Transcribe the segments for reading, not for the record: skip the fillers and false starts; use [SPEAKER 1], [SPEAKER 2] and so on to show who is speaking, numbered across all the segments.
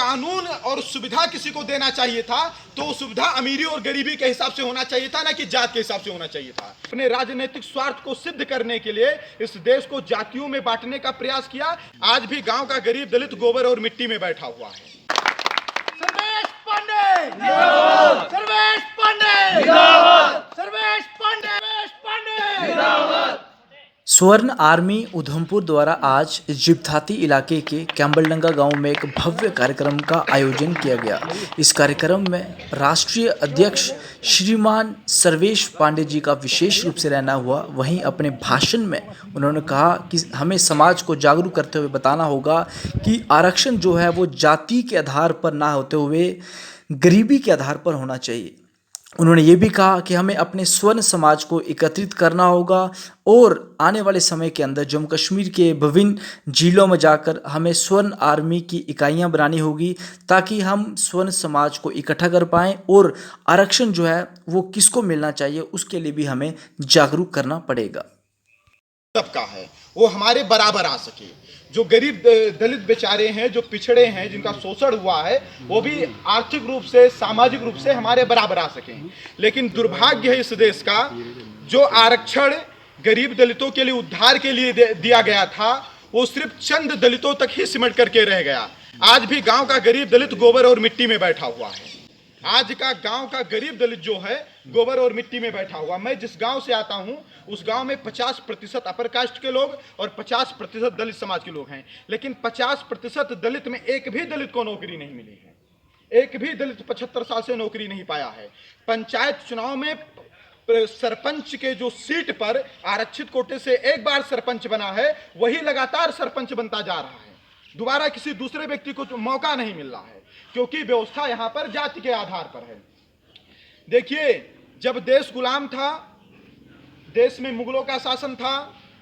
[SPEAKER 1] कानून और सुविधा किसी को देना चाहिए था तो वो सुविधा अमीरी और गरीबी के हिसाब से होना चाहिए था, ना कि जात के हिसाब से होना चाहिए था। अपने राजनीतिक स्वार्थ को सिद्ध करने के लिए इस देश को जातियों में बांटने का प्रयास किया। आज भी गांव का गरीब दलित गोबर और मिट्टी में बैठा हुआ है।
[SPEAKER 2] सर्वेश पांडे जिंदाबाद, सर्वेश पांडे जिंदाबाद, सर्वेश पांडे जिंदाबाद।
[SPEAKER 3] स्वर्ण आर्मी उधमपुर द्वारा आज जिब्थाती इलाके के कैम्बलडंगा गांव में एक भव्य कार्यक्रम का आयोजन किया गया। इस कार्यक्रम में राष्ट्रीय अध्यक्ष श्रीमान सर्वेश पांडे जी का विशेष रूप से रहना हुआ। वहीं अपने भाषण में उन्होंने कहा कि हमें समाज को जागरूक करते हुए बताना होगा कि आरक्षण जो है वो जाति के आधार पर ना होते हुए गरीबी के आधार पर होना चाहिए। उन्होंने ये भी कहा कि हमें अपने स्वर्ण समाज को एकत्रित करना होगा और आने वाले समय के अंदर जम्मू कश्मीर के विभिन्न जिलों में जाकर हमें स्वर्ण आर्मी की इकाइयां बनानी होगी ताकि हम स्वर्ण समाज को इकट्ठा कर पाएं और आरक्षण जो है वो किसको मिलना चाहिए उसके लिए भी हमें जागरूक करना पड़ेगा।
[SPEAKER 1] सबका है वो हमारे बराबर आ सके। जो गरीब दलित बेचारे हैं, जो पिछड़े हैं, जिनका शोषण हुआ है, वो भी आर्थिक रूप से सामाजिक रूप से हमारे बराबर आ सकें। लेकिन दुर्भाग्य है इस देश का, जो आरक्षण गरीब दलितों के लिए उद्धार के लिए दिया गया था वो सिर्फ चंद दलितों तक ही सिमट करके रह गया। आज भी गांव का गरीब दलित गोबर और मिट्टी में बैठा हुआ है। आज का गांव का गरीब दलित जो है गोबर और मिट्टी में बैठा हुआ। मैं जिस गांव से आता हूं उस गांव में 50% अपर कास्ट के लोग और 50% दलित समाज के लोग हैं, लेकिन 50% दलित में एक भी दलित को नौकरी नहीं मिली है। एक भी दलित 75 साल से नौकरी नहीं पाया है। पंचायत चुनाव में सरपंच के जो सीट पर आरक्षित कोटे से एक बार सरपंच बना है वही लगातार सरपंच बनता जा रहा है। दोबारा किसी दूसरे व्यक्ति को मौका नहीं मिल रहा है क्योंकि व्यवस्था यहां पर जाति के आधार पर है। देखिए, जब देश गुलाम था, देश में मुगलों का शासन था,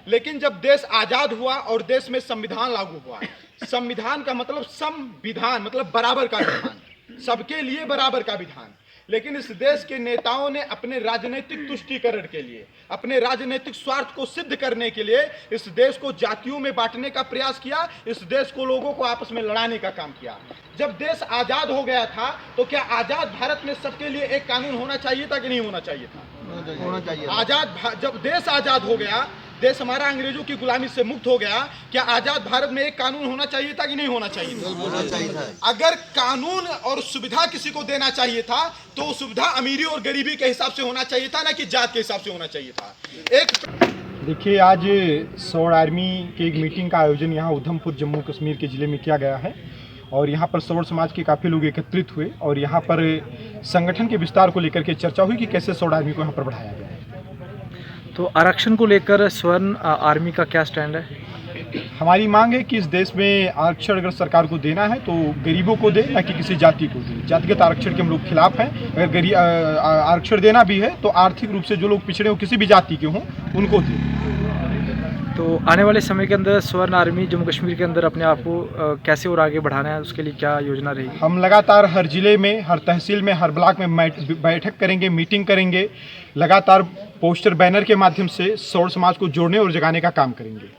[SPEAKER 1] लेकिन जब देश आजाद हुआ और देश में संविधान लागू हुआ, संविधान का मतलब संविधान मतलब बराबर का विधान, सबके लिए बराबर का विधान। लेकिन इस देश के नेताओं ने अपने राजनीतिक तुष्टीकरण के लिए, अपने राजनीतिक स्वार्थ को सिद्ध करने के लिए इस देश को जातियों में बांटने का प्रयास किया। इस देश को लोगों को आपस में लड़ाने का काम किया। जब देश आजाद हो गया था तो क्या आजाद भारत में सबके लिए एक कानून होना चाहिए था कि नहीं होना चाहिए था? होना चाहिए। जब देश आजाद हो गया, देश हमारा अंग्रेजों की गुलामी से मुक्त हो गया, क्या आजाद भारत में एक कानून होना चाहिए था कि नहीं होना चाहिए था?
[SPEAKER 2] होना चाहिए था।
[SPEAKER 1] अगर कानून और सुविधा किसी को देना चाहिए था तो वो सुविधा अमीरी और गरीबी के हिसाब से होना चाहिए था, ना कि जात के हिसाब से होना चाहिए था।
[SPEAKER 4] देखिए, आज स्वर्ण आर्मी की एक मीटिंग का आयोजन यहाँ उधमपुर जम्मू कश्मीर के ज़िले में किया गया है और यहाँ पर स्वर्ण समाज के काफ़ी लोग एकत्रित हुए और यहाँ पर संगठन के विस्तार को लेकर के चर्चा हुई कि कैसे स्वर्ण आर्मी को यहाँ पर बढ़ाया जाए।
[SPEAKER 3] तो आरक्षण को लेकर स्वर्ण आर्मी का क्या स्टैंड है?
[SPEAKER 4] हमारी मांग है कि इस देश में आरक्षण अगर सरकार को देना है तो गरीबों को दे, ना कि किसी जाति को दे। जातिगत आरक्षण के हम लोग खिलाफ हैं। अगर आरक्षण देना भी है तो आर्थिक रूप से जो लोग पिछड़े हो, किसी भी जाति के हों, उनको दे।
[SPEAKER 3] तो आने वाले समय के अंदर स्वर्ण आर्मी जम्मू कश्मीर के अंदर अपने आप को कैसे और आगे बढ़ाना है, उसके लिए क्या योजना रहेगी?
[SPEAKER 4] हम लगातार हर जिले में, हर तहसील में, हर ब्लॉक में बैठक करेंगे, मीटिंग करेंगे, लगातार पोस्टर बैनर के माध्यम से स्वर्ण समाज को जोड़ने और जगाने का काम करेंगे।